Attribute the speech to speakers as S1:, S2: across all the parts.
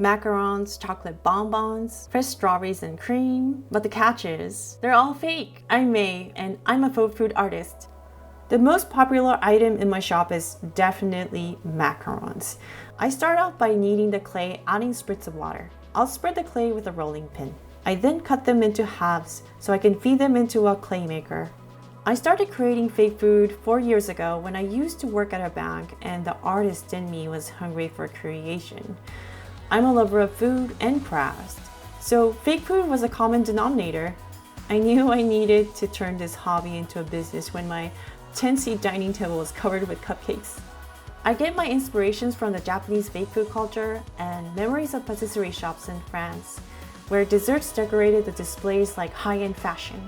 S1: macarons, chocolate bonbons, fresh strawberries and cream. But the catch is, they're all fake. I'm May, and I'm a folk food artist. The most popular item in my shop is definitely macarons. I start off by kneading the clay, adding spritz of water. I'll spread the clay with a rolling pin. I then cut them into halves so I can feed them into a clay maker. I started creating fake food 4 years ago when I used to work at a bank and the artist in me was hungry for creation. I'm a lover of food and crafts, so fake food was a common denominator. I knew I needed to turn this hobby into a business when my 10-seat dining table was covered with cupcakes. I get my inspirations from the Japanese fake food culture and memories of patisserie shops in France, where desserts decorated the displays like high-end fashion.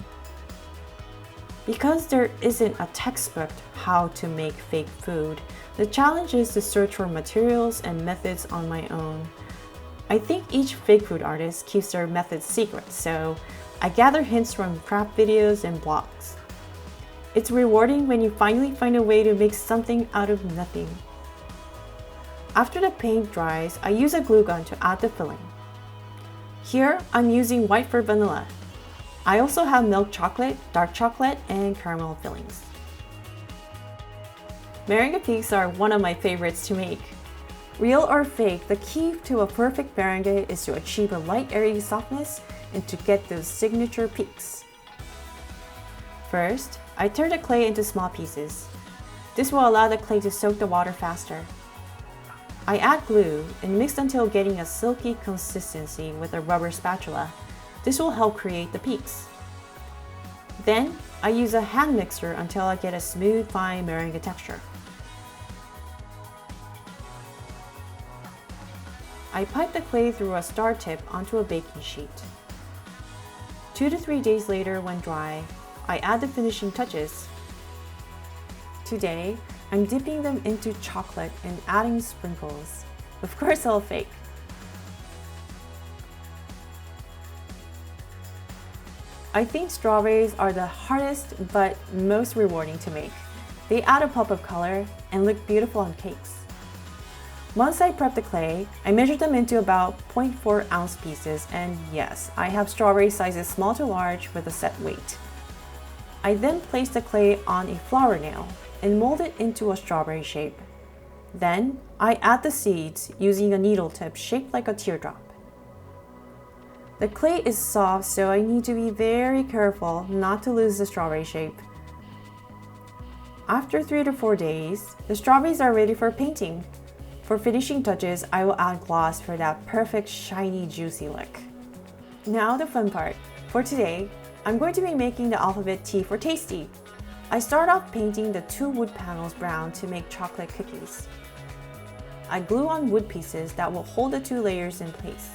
S1: Because there isn't a textbook how to make fake food, the challenge is to search for materials and methods on my own. I think each fake food artist keeps their methods secret, so I gather hints from craft videos and blogs. It's rewarding when you finally find a way to make something out of nothing. After the paint dries, I use a glue gun to add the filling. Here, I'm using white for vanilla. I also have milk chocolate, dark chocolate, and caramel fillings. Meringue cakes are one of my favorites to make. Real or fake, the key to a perfect meringue is to achieve a light, airy softness and to get those signature peaks. First, I turn the clay into small pieces. This will allow the clay to soak the water faster. I add glue and mix until getting a silky consistency with a rubber spatula. This will help create the peaks. Then, I use a hand mixer until I get a smooth, fine meringue texture. I pipe the clay through a star tip onto a baking sheet. 2 to 3 days later, when dry, I add the finishing touches. Today, I'm dipping them into chocolate and adding sprinkles. Of course, all fake. I think strawberries are the hardest but most rewarding to make. They add a pop of color and look beautiful on cakes. Once I prep the clay, I measure them into about 0.4 ounce pieces, and yes, I have strawberry sizes small to large with a set weight. I then place the clay on a flour nail and mold it into a strawberry shape. Then, I add the seeds using a needle tip shaped like a teardrop. The clay is soft, so I need to be very careful not to lose the strawberry shape. After 3 to 4 days, the strawberries are ready for painting. For finishing touches, I will add gloss for that perfect shiny, juicy look. Now the fun part. For today, I'm going to be making the alphabet T for tasty. I start off painting the 2 wood panels brown to make chocolate cookies. I glue on wood pieces that will hold the 2 layers in place.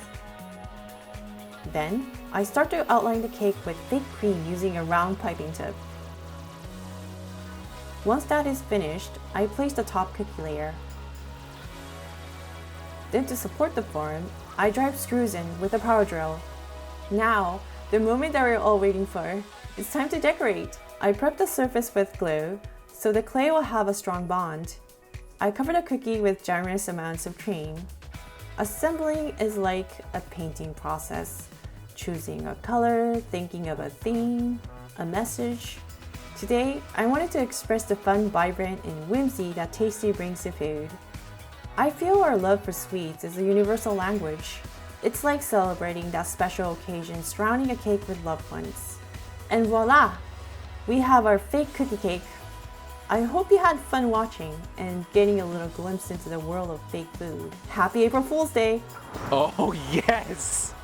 S1: Then, I start to outline the cake with fake cream using a round piping tip. Once that is finished, I place the top cookie layer. Then to support the form, I drive screws in with a power drill. Now, the moment that we're all waiting for, it's time to decorate. I prep the surface with glue, so the clay will have a strong bond. I cover the cookie with generous amounts of cream. Assembling is like a painting process. Choosing a color, thinking of a theme, a message. Today, I wanted to express the fun, vibrant, and whimsy that tasty brings to food. I feel our love for sweets is a universal language. It's like celebrating that special occasion surrounding a cake with loved ones. And voila! We have our fake cookie cake. I hope you had fun watching and getting a little glimpse into the world of fake food. Happy April Fool's Day!
S2: Oh, yes!